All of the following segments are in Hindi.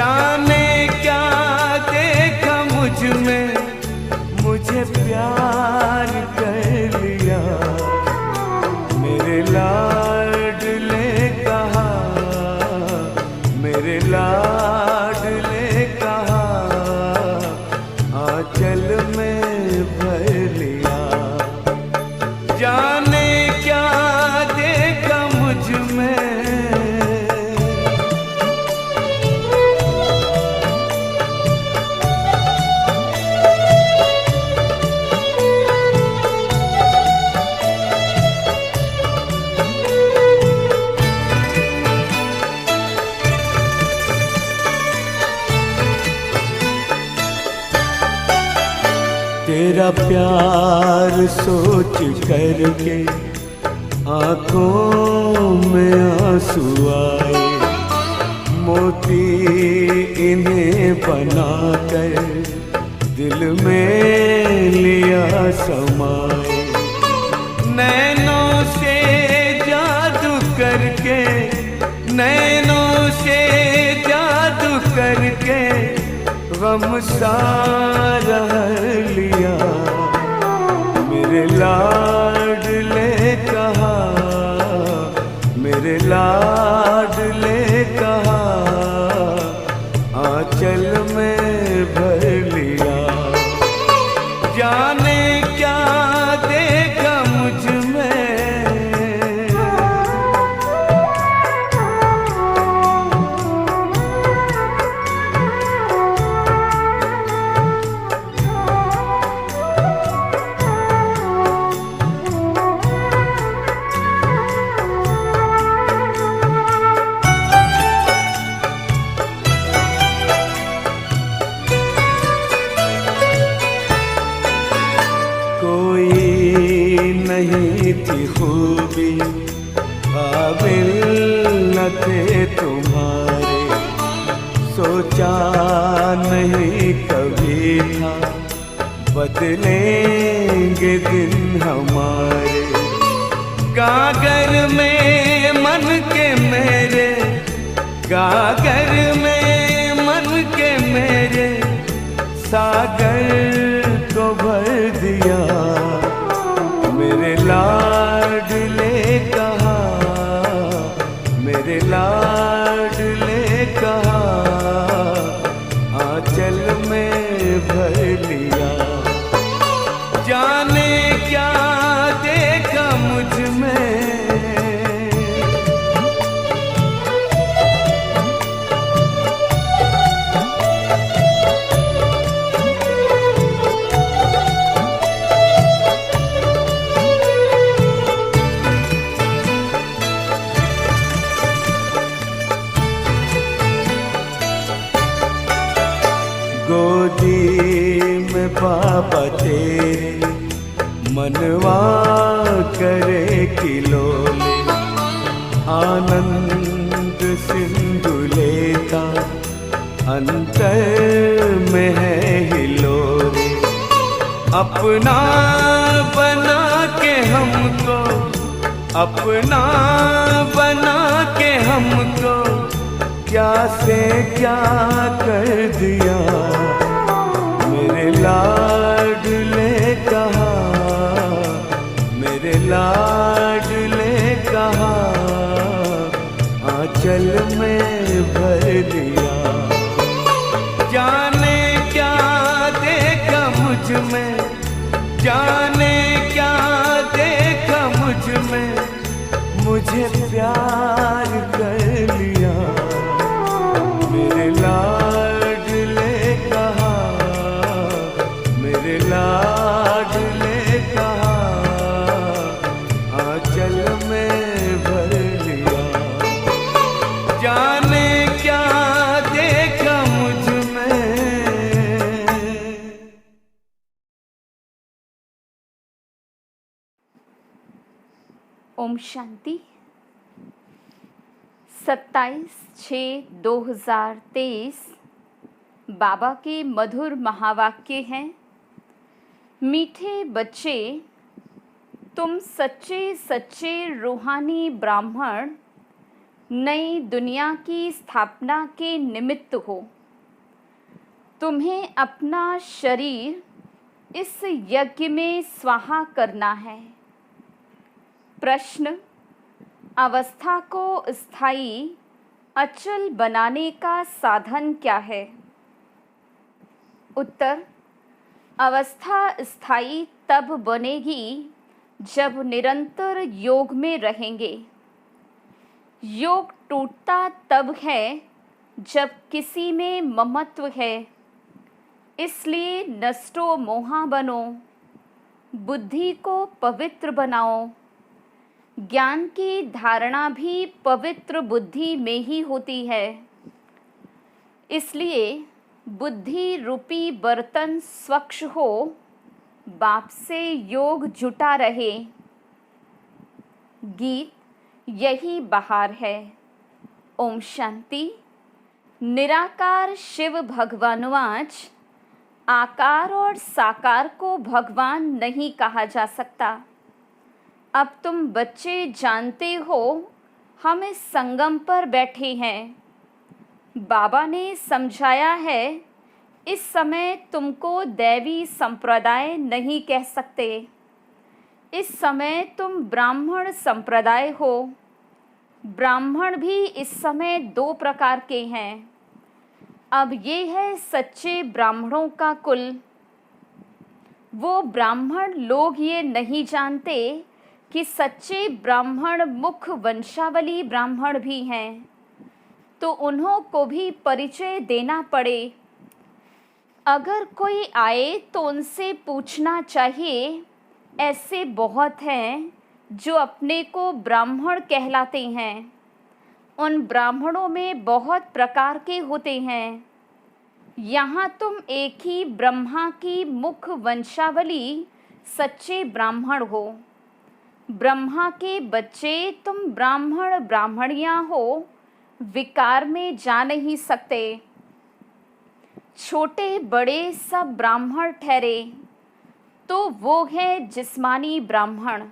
जाने क्या देखा मुझ में, मुझे प्यार कर लिया। मेरे लाडले कहा, मेरे लाडले कहा, आंचल में भर लिया। जाने क्या देखा मुझ में, तेरा प्यार सोच करके आंखों में आंसू आए। मोती इन्हें बनाकर दिल में लिया समाए। नैनों से जादू करके, नैनों से जादू करके गम सारा लिया। मेरे लाडले कहा, मेरे लाडले कहा, आंचल में भर लिया। जाने क्या देखा मुझ में, नहीं थी खूबी काबिल न थे तुम्हारे। सोचा नहीं कभी था बदलेंगे दिन हमारे। गागर में मन के मेरे, गागर में मन के मेरे, सागर को भर दिया। मेरे लाडले कहा, मेरे लाडले कहा, आंचल में भर लिया। जाने क्या देखा मुझ में, गोदी में बाबा तेरे मनवा करे किलोले। आनंद सिंधु लेता अंतर में है हिलोरे। अपना बना के हमको, अपना बना के हमको, क्या से क्या कर दिया। मेरे लाडले कहा, मेरे लाडले कहा, आंचल में भर दिया। जाने क्या देखा मुझ में, जाने क्या देखा मुझ में, मुझे प्यार कर लिया। मेरे लाडले कहा, मेरे लाडले कहा, आंचल में भर लिया। जाने क्या देखा मुझ में। ओम शांति। 27/6/2023 बाबा के मधुर महावाक्य हैं। मीठे बच्चे, तुम सच्चे सच्चे रूहानी ब्राह्मण नई दुनिया की स्थापना के निमित्त हो। तुम्हें अपना शरीर इस यज्ञ में स्वाहा करना है। प्रश्न: अवस्था को स्थायी अचल बनाने का साधन क्या है? उत्तर: अवस्था स्थायी तब बनेगी जब निरंतर योग में रहेंगे। योग टूटता तब है जब किसी में ममत्व है। इसलिए नष्टो मोहा बनो, बुद्धि को पवित्र बनाओ। ज्ञान की धारणा भी पवित्र बुद्धि में ही होती है। इसलिए बुद्धि रूपी बर्तन स्वच्छ हो, बाप से योग जुटा रहे। गीत यही बहार है। ओम शांति। निराकार शिव भगवानुवाच, आकार और साकार को भगवान नहीं कहा जा सकता। अब तुम बच्चे जानते हो, हम इस संगम पर बैठे हैं। बाबा ने समझाया है, इस समय तुमको दैवी संप्रदाय नहीं कह सकते। इस समय तुम ब्राह्मण संप्रदाय हो। ब्राह्मण भी इस समय 2 प्रकार के हैं। अब ये है सच्चे ब्राह्मणों का कुल। वो ब्राह्मण लोग ये नहीं जानते कि सच्चे ब्राह्मण मुख वंशावली ब्राह्मण भी हैं, तो उन्हों को भी परिचय देना पड़े। अगर कोई आए तो उनसे पूछना चाहिए, ऐसे बहुत हैं जो अपने को ब्राह्मण कहलाते हैं। उन ब्राह्मणों में बहुत प्रकार के होते हैं। यहाँ तुम एक ही ब्रह्मा की मुख वंशावली सच्चे ब्राह्मण हो। ब्रह्मा के बच्चे तुम ब्राह्मण ब्राह्मणियाँ हो, विकार में जा नहीं सकते। छोटे बड़े सब ब्राह्मण ठहरे तो वो है जिस्मानी ब्राह्मण।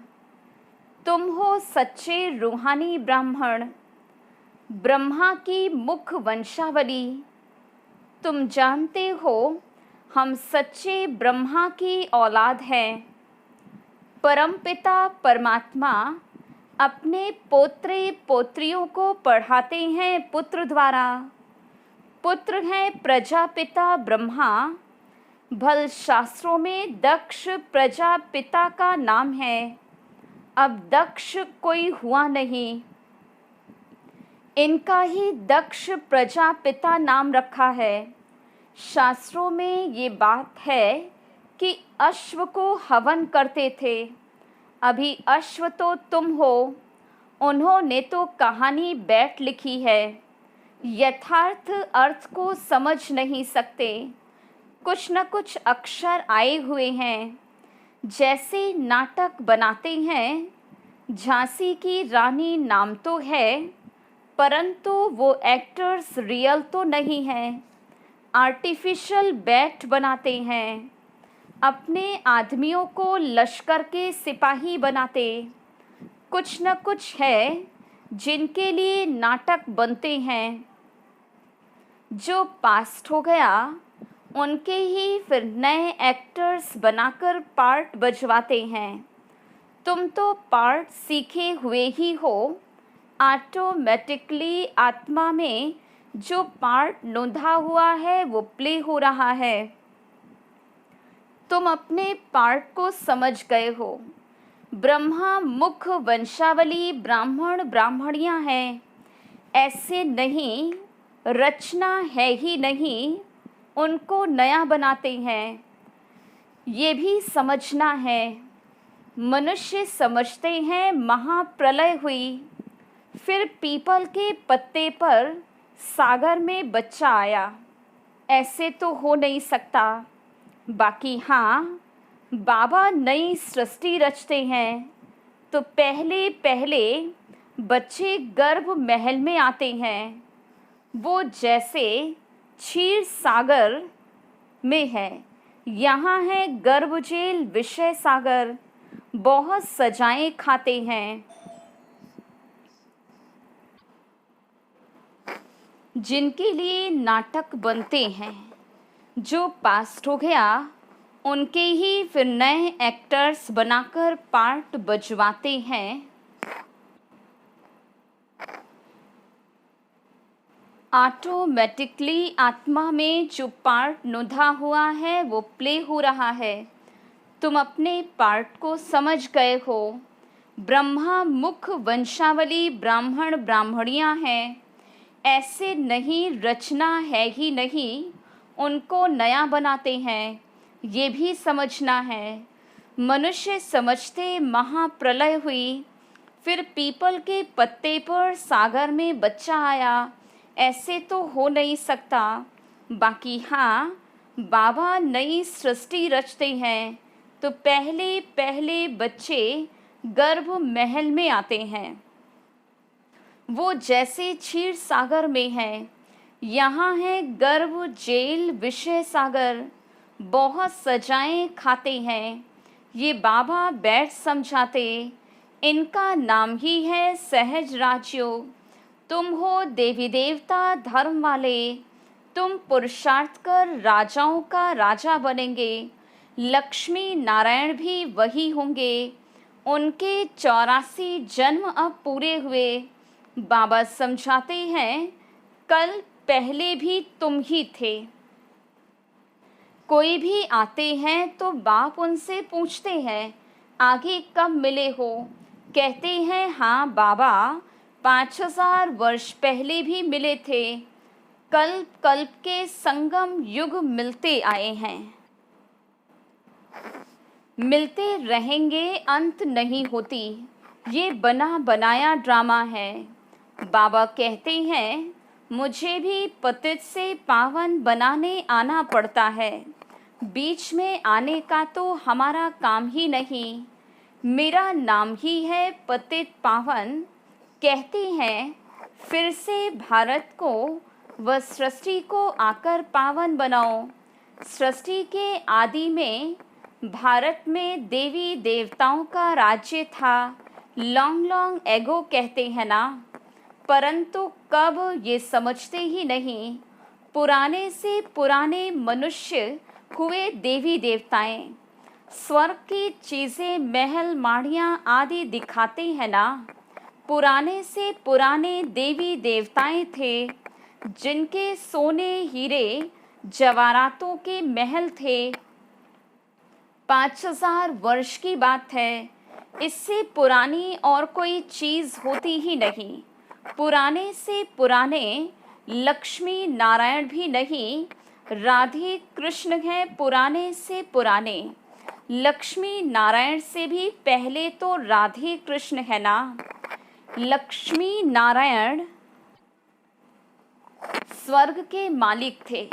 तुम हो सच्चे रूहानी ब्राह्मण। ब्रह्मा की मुख वंशावली तुम जानते हो, हम सच्चे ब्रह्मा की औलाद हैं। परमपिता परमात्मा अपने पोत्रे पोत्रियों को पढ़ाते हैं पुत्र द्वारा। पुत्र हैं प्रजापिता ब्रह्मा। भल शास्त्रों में दक्ष प्रजापिता का नाम है। अब दक्ष कोई हुआ नहीं, इनका ही दक्ष प्रजापिता नाम रखा है। शास्त्रों में ये बात है कि अश्व को हवन करते थे। अभी अश्व तो तुम हो। उन्होंने तो कहानी बैठ लिखी है, यथार्थ अर्थ को समझ नहीं सकते। कुछ न कुछ अक्षर आए हुए हैं। जैसे नाटक बनाते हैं, झांसी की रानी नाम तो है, परंतु वो एक्टर्स रियल तो नहीं हैं, आर्टिफिशियल बैट बनाते हैं। अपने आदमियों को लश्कर के सिपाही बनाते। कुछ न कुछ है जिनके लिए नाटक बनते हैं। जो पास्ट हो गया उनके ही फिर नए एक्टर्स बनाकर पार्ट बजवाते हैं। तुम तो पार्ट सीखे हुए ही हो। ऑटोमेटिकली आत्मा में जो पार्ट नोंधा हुआ है वो प्ले हो रहा है। तुम अपने पार्ट को समझ गए हो। ब्रह्मा मुख वंशावली ब्राह्मण ब्राह्मणियाँ हैं, ऐसे नहीं, रचना है ही नहीं, उनको नया बनाते हैं। ये भी समझना है। मनुष्य समझते हैं महाप्रलय हुई, फिर पीपल के पत्ते पर सागर में बच्चा आया। ऐसे तो हो नहीं सकता। बाकी हाँ, बाबा नई सृष्टि रचते हैं तो पहले पहले बच्चे गर्भ महल में आते हैं। वो जैसे क्षीर सागर में है, यहाँ है गर्भ जेल विषय सागर। बहुत सजाएं खाते हैं। जिनके लिए नाटक बनते हैं, जो पास्ट हो गया उनके ही फिर नए एक्टर्स बनाकर पार्ट बजवाते हैं। ऑटोमेटिकली आत्मा में जो पार्ट नुधा हुआ है वो प्ले हो रहा है। तुम अपने पार्ट को समझ गए हो। ब्रह्मा मुख वंशावली ब्राह्मण ब्राह्मणियाँ हैं, ऐसे नहीं, रचना है ही नहीं, उनको नया बनाते हैं, ये भी समझना है। मनुष्य समझते महाप्रलय हुई, फिर पीपल के पत्ते पर सागर में बच्चा आया, ऐसे तो हो नहीं सकता। बाकी हाँ, बाबा नई सृष्टि रचते हैं तो पहले पहले बच्चे गर्भ महल में आते हैं। वो जैसे क्षीर सागर में है, यहाँ है गर्भ जेल विषय सागर, बहुत सजाएं खाते हैं। ये बाबा बैठ समझाते, इनका नाम ही है सहज राज्यो। तुम हो देवी देवता धर्म वाले, तुम पुरुषार्थ कर राजाओं का राजा बनेंगे। लक्ष्मी नारायण भी वही होंगे, उनके 84 जन्म अब पूरे हुए। बाबा समझाते हैं, कल पहले भी तुम ही थे। कोई भी आते हैं तो बाप उनसे पूछते हैं, आगे कब मिले हो? कहते हैं, हाँ बाबा, 5000 वर्ष पहले भी मिले थे। कल्प कल्प के संगम युग मिलते आए हैं, मिलते रहेंगे, अंत नहीं होती। ये बना बनाया ड्रामा है। बाबा कहते हैं, मुझे भी पतित से पावन बनाने आना पड़ता है। बीच में आने का तो हमारा काम ही नहीं। मेरा नाम ही है पतित पावन। कहते हैं, फिर से भारत को व सृष्टि को आकर पावन बनाओ। सृष्टि के आदि में भारत में देवी देवताओं का राज्य था। लॉन्ग लॉन्ग एगो कहते हैं ना, परंतु कब ये समझते ही नहीं। पुराने से पुराने मनुष्य हुए देवी देवताएं। स्वर्ग की चीज़ें महल माड़ियाँ आदि दिखाते हैं ना, पुराने से पुराने देवी देवताएं थे, जिनके सोने हीरे जवाहरातों के महल थे। 5000 वर्ष की बात है, इससे पुरानी और कोई चीज़ होती ही नहीं। पुराने से पुराने लक्ष्मी नारायण भी नहीं, राधे कृष्ण हैं पुराने से पुराने। लक्ष्मी नारायण से भी पहले तो राधे कृष्ण है ना। लक्ष्मी नारायण स्वर्ग के मालिक थे।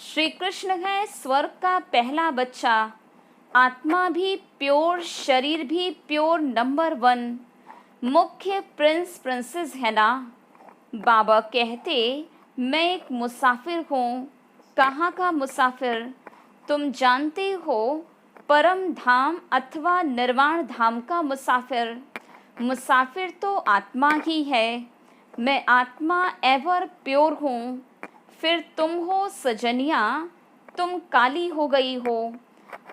श्री कृष्ण है स्वर्ग का पहला बच्चा। आत्मा भी प्योर, शरीर भी प्योर, नंबर 1 मुख्य प्रिंस प्रिंसेस है ना। बाबा कहते, मैं एक मुसाफिर हूँ। कहाँ का मुसाफिर? तुम जानते हो, परम धाम अथवा निर्वाण धाम का मुसाफिर। मुसाफिर तो आत्मा ही है। मैं आत्मा एवर प्योर हूँ। फिर तुम हो सजनिया, तुम काली हो गई हो।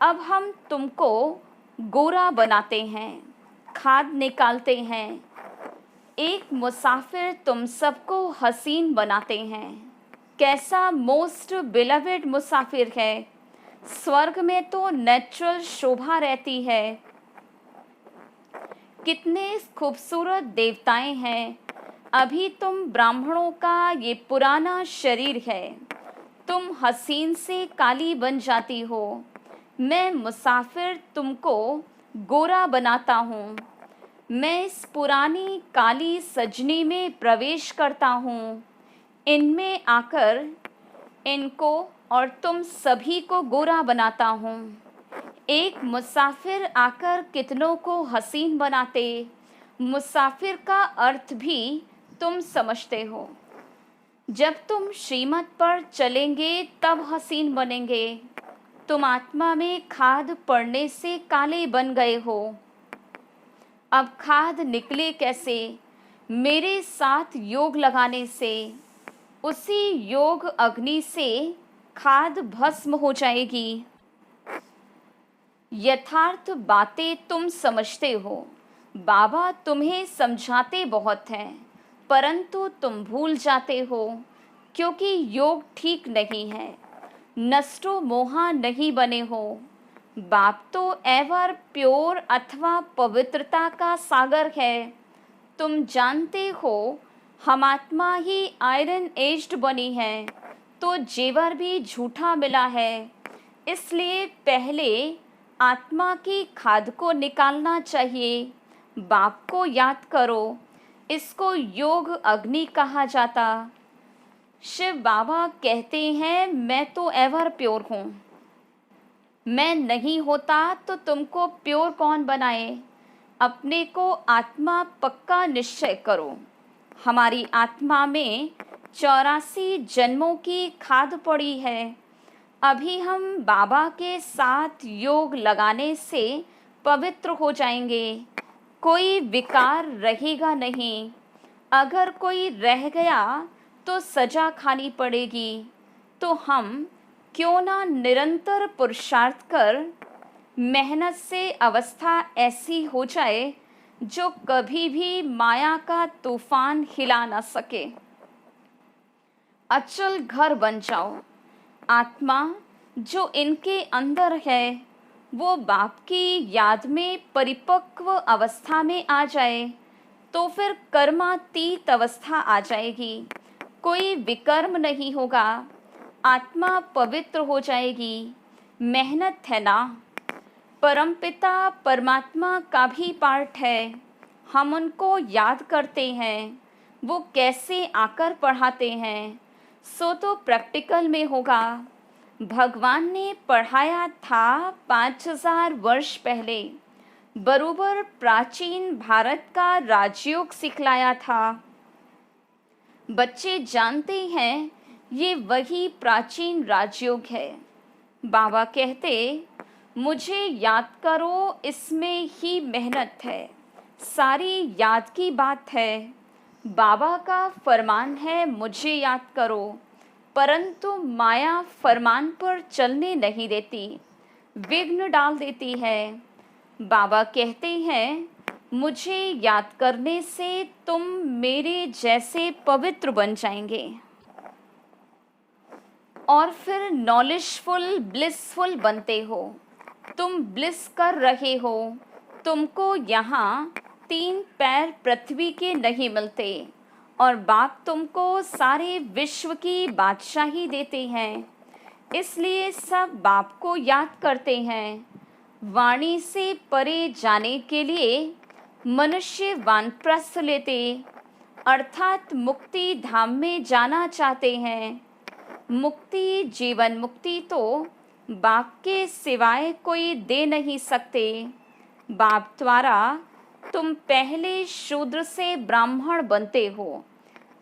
अब हम तुमको गोरा बनाते हैं, खाद निकालते हैं। एक मुसाफिर तुम सबको हसीन बनाते हैं। कैसा मोस्ट बिलवेड मुसाफिर है। स्वर्ग में तो नेचुरल शोभा रहती है। कितने खूबसूरत देवताएं हैं। अभी तुम ब्राह्मणों का ये पुराना शरीर है। तुम हसीन से काली बन जाती हो। मैं मुसाफिर तुमको गोरा बनाता हूँ। मैं इस पुरानी काली सजनी में प्रवेश करता हूँ। इनमें आकर इनको और तुम सभी को गोरा बनाता हूँ। एक मुसाफिर आकर कितनों को हसीन बनाते। मुसाफिर का अर्थ भी तुम समझते हो। जब तुम श्रीमत पर चलेंगे तब हसीन बनेंगे। तुम आत्मा में खाद पड़ने से काले बन गए हो। अब खाद निकले कैसे? मेरे साथ योग लगाने से। उसी योग अग्नि से खाद भस्म हो जाएगी। यथार्थ बातें तुम समझते हो, बाबा तुम्हें समझाते बहुत हैं, परंतु तुम भूल जाते हो क्योंकि योग ठीक नहीं है। नष्टो मोहा नहीं बने हो। बाप तो एवर प्योर अथवा पवित्रता का सागर है। तुम जानते हो हम आत्मा ही आयरन एज्ड बनी है, तो जेवर भी झूठा मिला है। इसलिए पहले आत्मा की खाद को निकालना चाहिए। बाप को याद करो, इसको योग अग्नि कहा जाता। शिव बाबा कहते हैं मैं तो एवर प्योर हूँ। मैं नहीं होता तो तुमको प्योर कौन बनाए। अपने को आत्मा पक्का निश्चय करो। हमारी आत्मा में 84 जन्मों की खाद पड़ी है। अभी हम बाबा के साथ योग लगाने से पवित्र हो जाएंगे। कोई विकार रहेगा नहीं। अगर कोई रह गया तो सजा खानी पड़ेगी। तो हम क्यों ना निरंतर पुरुषार्थ कर मेहनत से अवस्था ऐसी हो जाए जो कभी भी माया का तूफान हिला न सके। अचल घर बन जाओ। आत्मा जो इनके अंदर है वो बाप की याद में परिपक्व अवस्था में आ जाए तो फिर कर्मातीत अवस्था आ जाएगी। कोई विकर्म नहीं होगा। आत्मा पवित्र हो जाएगी। मेहनत है ना। परमपिता परमात्मा का भी पार्ट है। हम उनको याद करते हैं। वो कैसे आकर पढ़ाते हैं सो तो प्रैक्टिकल में होगा। भगवान ने पढ़ाया था 5000 वर्ष पहले। बरोबर प्राचीन भारत का राजयोग सिखलाया था। बच्चे जानते हैं ये वही प्राचीन राजयोग है। बाबा कहते मुझे याद करो, इसमें ही मेहनत है। सारी याद की बात है। बाबा का फरमान है मुझे याद करो, परंतु माया फरमान पर चलने नहीं देती, विघ्न डाल देती है। बाबा कहते हैं मुझे याद करने से तुम मेरे जैसे पवित्र बन जाएंगे और फिर नॉलेजफुल ब्लिसफुल बनते हो। तुम ब्लिस कर रहे हो। तुमको यहाँ 3 पैर पृथ्वी के नहीं मिलते और बाप तुमको सारे विश्व की बादशाही देते हैं। इसलिए सब बाप को याद करते हैं। वाणी से परे जाने के लिए मनुष्य वानप्रस्थ लेते, अर्थात मुक्ति धाम में जाना चाहते हैं। मुक्ति जीवन मुक्ति तो बाप के सिवाय कोई दे नहीं सकते। बाप द्वारा तुम पहले शूद्र से ब्राह्मण बनते हो।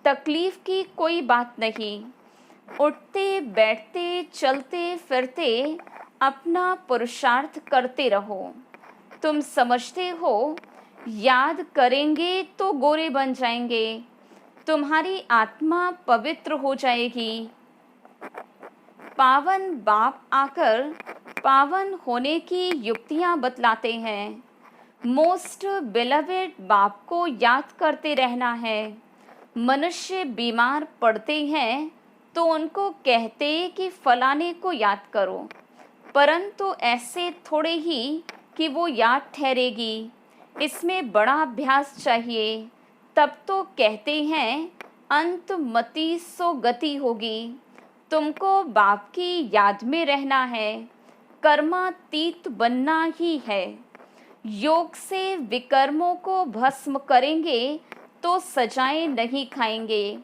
तकलीफ की कोई बात नहीं। उठते बैठते चलते फिरते अपना पुरुषार्थ करते रहो। तुम समझते हो याद करेंगे तो गोरे बन जाएंगे। तुम्हारी आत्मा पवित्र हो जाएगी। पावन बाप आकर पावन होने की युक्तियां बतलाते हैं। मोस्ट बिलवेड बाप को याद करते रहना है। मनुष्य बीमार पड़ते हैं तो उनको कहते कि फलाने को याद करो, परंतु ऐसे थोड़े ही कि वो याद ठहरेगी। इसमें बड़ा अभ्यास चाहिए। तब तो कहते हैं अंत मति सो गति होगी। तुमको बाप की याद में रहना है। कर्मातीत बनना ही है। योग से विकर्मों को भस्म करेंगे तो सजाएं नहीं खाएंगे।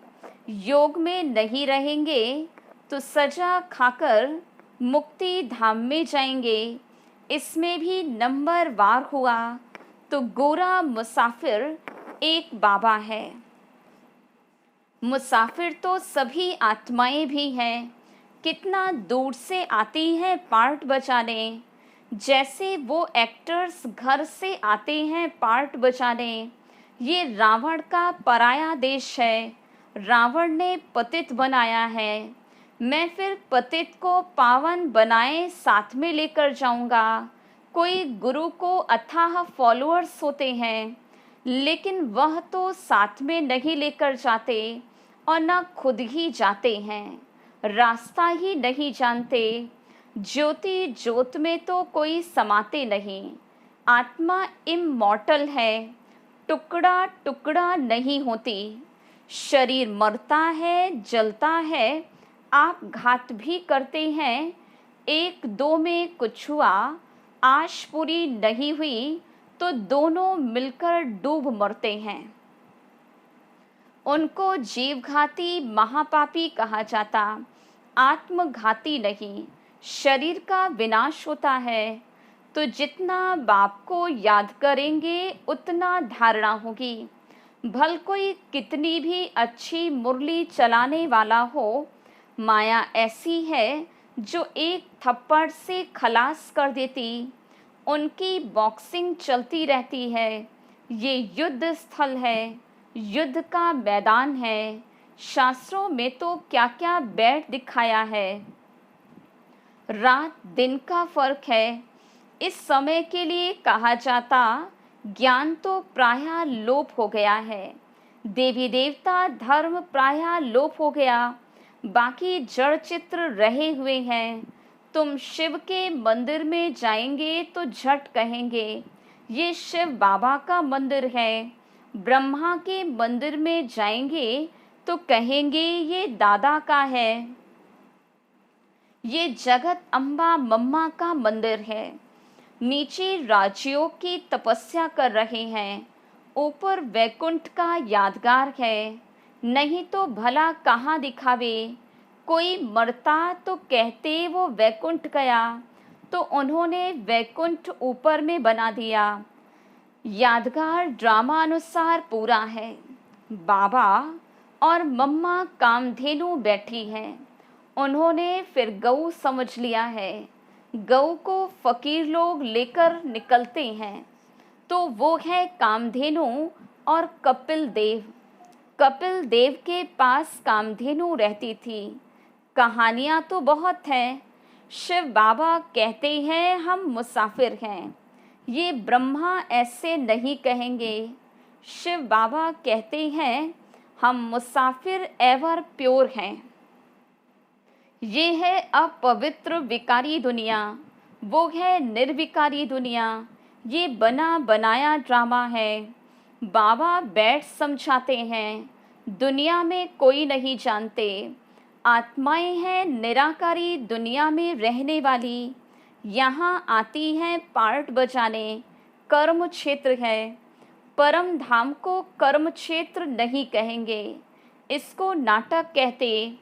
योग में नहीं रहेंगे तो सजा खाकर मुक्ति धाम में जाएंगे। इसमें भी नंबर वार हुआ तो गोरा मुसाफिर एक बाबा है। मुसाफिर तो सभी आत्माएं भी हैं। कितना दूर से आती हैं पार्ट बजाने। जैसे वो एक्टर्स घर से आते हैं पार्ट बजाने। ये रावण का पराया देश है। रावण ने पतित बनाया है, मैं फिर पतित को पावन बनाए साथ में लेकर जाऊंगा। कोई गुरु को अथाह फॉलोअर्स होते हैं, लेकिन वह तो साथ में नहीं लेकर जाते और न खुद ही जाते हैं, रास्ता ही नहीं जानते। ज्योति ज्योत में तो कोई समाते नहीं। आत्मा इमॉर्टल है, टुकड़ा टुकड़ा नहीं होती। शरीर मरता है, जलता है, आप घात भी करते हैं। एक दो में कुछ हुआ, आश पूरी नहीं हुई तो दोनों मिलकर डूब मरते हैं। उनको जीवघाती महापापी कहा जाता, आत्मघाती नहीं। शरीर का विनाश होता है तो जितना बाप को याद करेंगे उतना धारणा होगी। भल कोई कितनी भी अच्छी मुरली चलाने वाला हो, माया ऐसी है जो एक थप्पड़ से खलास कर देती। उनकी बॉक्सिंग चलती रहती है। ये युद्ध स्थल है, युद्ध का मैदान है। शास्त्रों में तो क्या क्या बैठ दिखाया है। रात दिन का फर्क है। इस समय के लिए कहा जाता, ज्ञान तो प्रायः लोप हो गया है। देवी देवता धर्म प्रायः लोप हो गया। बाकी जड़ चित्र रहे हुए हैं। तुम शिव के मंदिर में जाएंगे तो झट कहेंगे ये शिव बाबा का मंदिर है। ब्रह्मा के मंदिर में जाएंगे तो कहेंगे ये दादा का है। ये जगत अम्बा मम्मा का मंदिर है। नीचे राजयोग की तपस्या कर रहे हैं, ऊपर वैकुंठ का यादगार है। नहीं तो भला कहाँ दिखावे। कोई मरता तो कहते वो वैकुंठ गया, तो उन्होंने वैकुंठ ऊपर में बना दिया। यादगार ड्रामा अनुसार पूरा है। बाबा और मम्मा कामधेनु बैठी हैं। उन्होंने फिर गऊ समझ लिया है। गऊ को फकीर लोग लेकर निकलते हैं तो वो है कामधेनु और कपिल देव। कपिल देव के पास कामधेनु रहती थी। कहानियाँ तो बहुत हैं। शिव बाबा कहते हैं हम मुसाफिर हैं। ये ब्रह्मा ऐसे नहीं कहेंगे। शिव बाबा कहते हैं हम मुसाफिर एवर प्योर हैं। ये है अपवित्र विकारी दुनिया, वो है निर्विकारी दुनिया। ये बना बनाया ड्रामा है। बाबा बैठ समझाते हैं, दुनिया में कोई नहीं जानते। आत्माएं हैं निराकारी दुनिया में रहने वाली। यहाँ आती हैं पार्ट बजाने। कर्म क्षेत्र है। परम धाम को कर्म क्षेत्र नहीं कहेंगे, इसको नाटक कहते।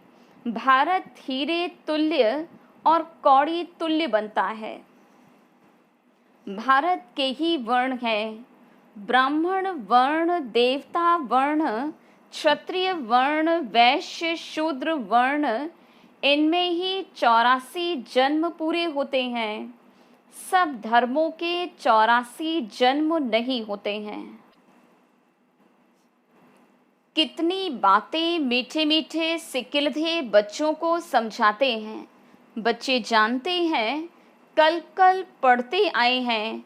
भारत हीरे तुल्य और कौड़ी तुल्य बनता है। भारत के ही वर्ण है। ब्राह्मण वर्ण, देवता वर्ण, क्षत्रिय वर्ण, वैश्य, शूद्र वर्ण, इनमें ही 84 जन्म पूरे होते हैं। सब धर्मों के 84 जन्म नहीं होते हैं। कितनी बातें मीठे मीठे सिकिलधे बच्चों को समझाते हैं। बच्चे जानते हैं, कल कल पढ़ते आए हैं,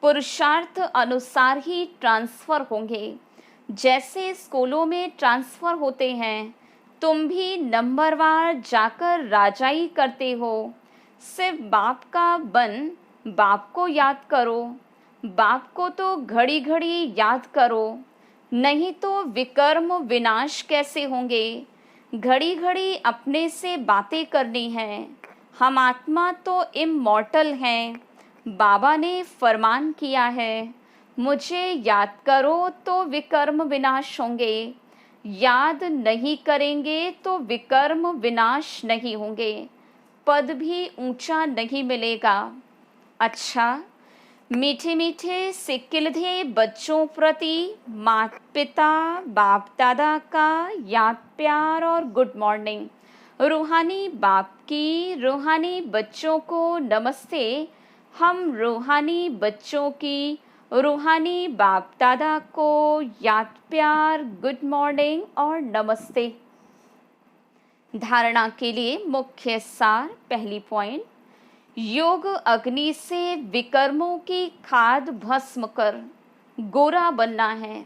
पुरुषार्थ अनुसार ही ट्रांसफ़र होंगे। जैसे स्कूलों में ट्रांसफ़र होते हैं, तुम भी नंबरवार जाकर राजाई करते हो। सिर्फ बाप का बन, बाप को याद करो। बाप को तो घड़ी घड़ी याद करो, नहीं तो विकर्म विनाश कैसे होंगे। घड़ी घड़ी अपने से बातें करनी है। हम आत्मा तो इमॉर्टल हैं। बाबा ने फरमान किया है, मुझे याद करो तो विकर्म विनाश होंगे। याद नहीं करेंगे तो विकर्म विनाश नहीं होंगे। पद भी ऊंचा नहीं मिलेगा। अच्छा, मीठे मीठे सिकिलधे बच्चों प्रति माता पिता बाप दादा का याद प्यार और गुड मॉर्निंग। रूहानी बाप की रूहानी बच्चों को नमस्ते। हम रूहानी बच्चों की रूहानी बाप दादा को याद प्यार, गुड मॉर्निंग और नमस्ते। धारणा के लिए मुख्य सार। पहली पॉइंट, योग अग्नि से विकर्मों की खाद भस्म कर गोरा बनना है।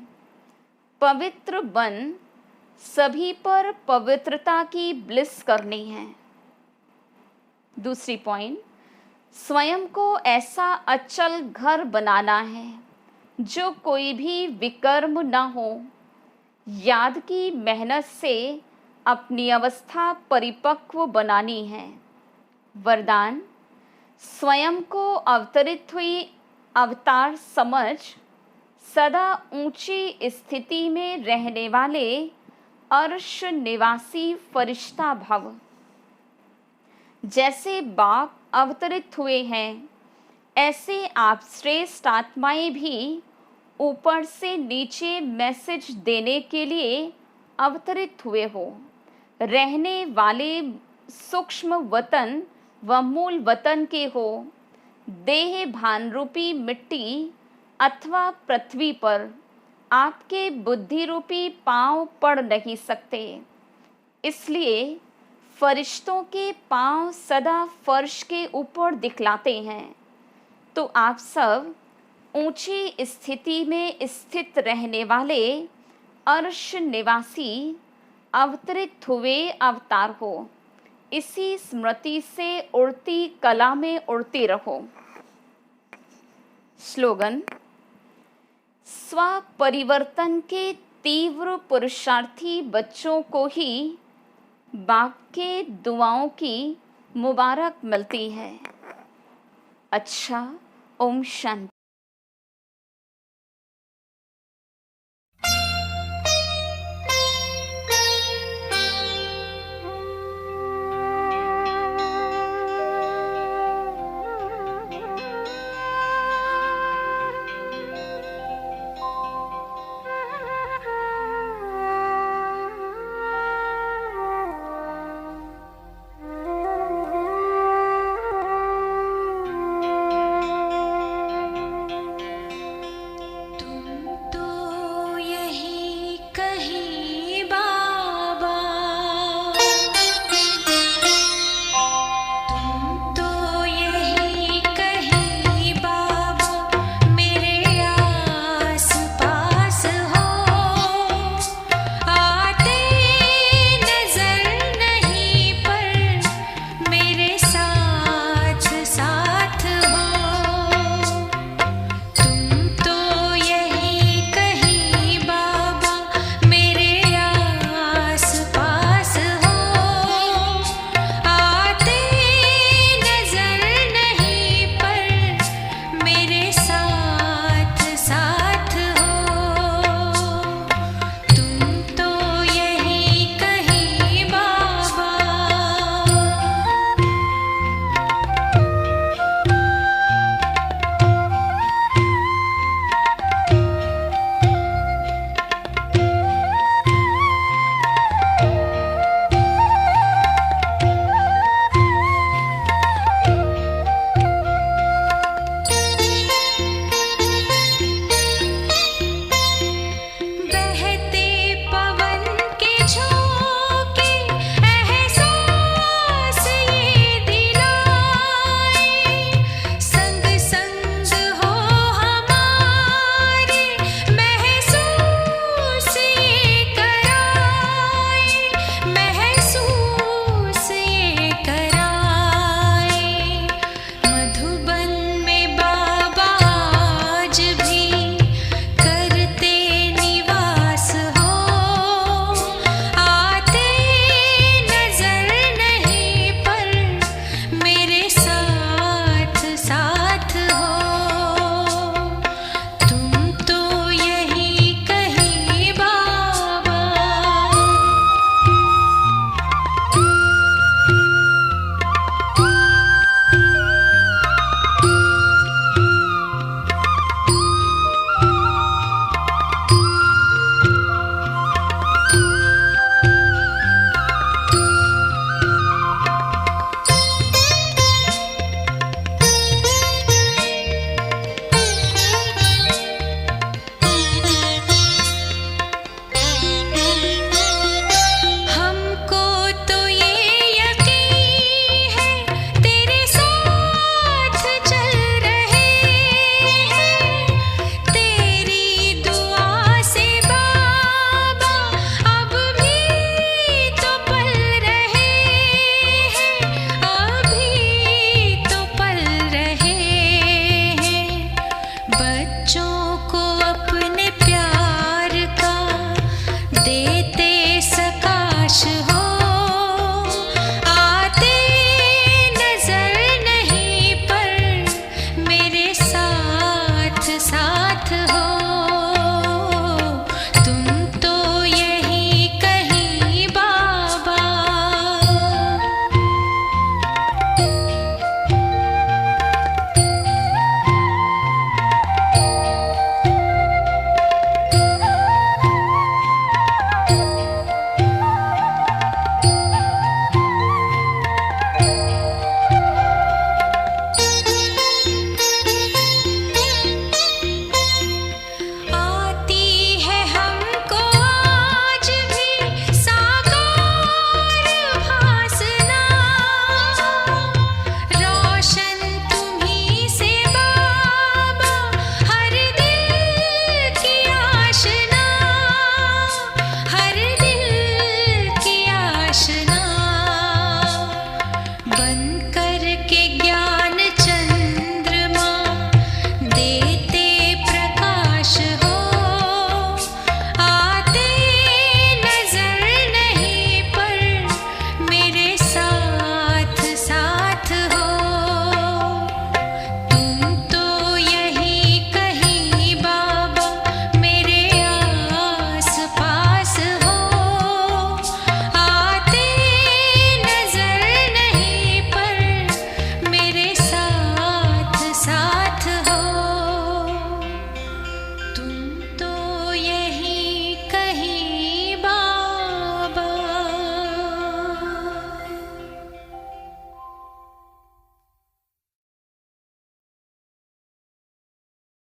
पवित्र बन सभी पर पवित्रता की ब्लिस करनी है। दूसरी पॉइंट, स्वयं को ऐसा अचल घर बनाना है जो कोई भी विकर्म न हो। याद की मेहनत से अपनी अवस्था परिपक्व बनानी है। वरदान, स्वयं को अवतरित हुई अवतार समझ सदा ऊंची स्थिति में रहने वाले अर्श निवासी फरिश्ता भव। जैसे बाप अवतरित हुए हैं, ऐसे आप श्रेष्ठ आत्माएं भी ऊपर से नीचे मैसेज देने के लिए अवतरित हुए हो। रहने वाले सूक्ष्म वतन व मूल वतन के हो। देह भान रूपी मिट्टी अथवा पृथ्वी पर आपके बुद्धि रूपी पांव पड़ नहीं सकते। इसलिए फरिश्तों के पांव सदा फर्श के ऊपर दिखलाते हैं। तो आप सब ऊंची स्थिति में स्थित रहने वाले अर्श निवासी अवतरित हुए अवतार हो। इसी स्मृति से उड़ती कला में उड़ते रहो। स्लोगन, स्व परिवर्तन के तीव्र पुरुषार्थी बच्चों को ही बाप के दुआओं की मुबारक मिलती है। अच्छा, ओम शांति। के ज्ञान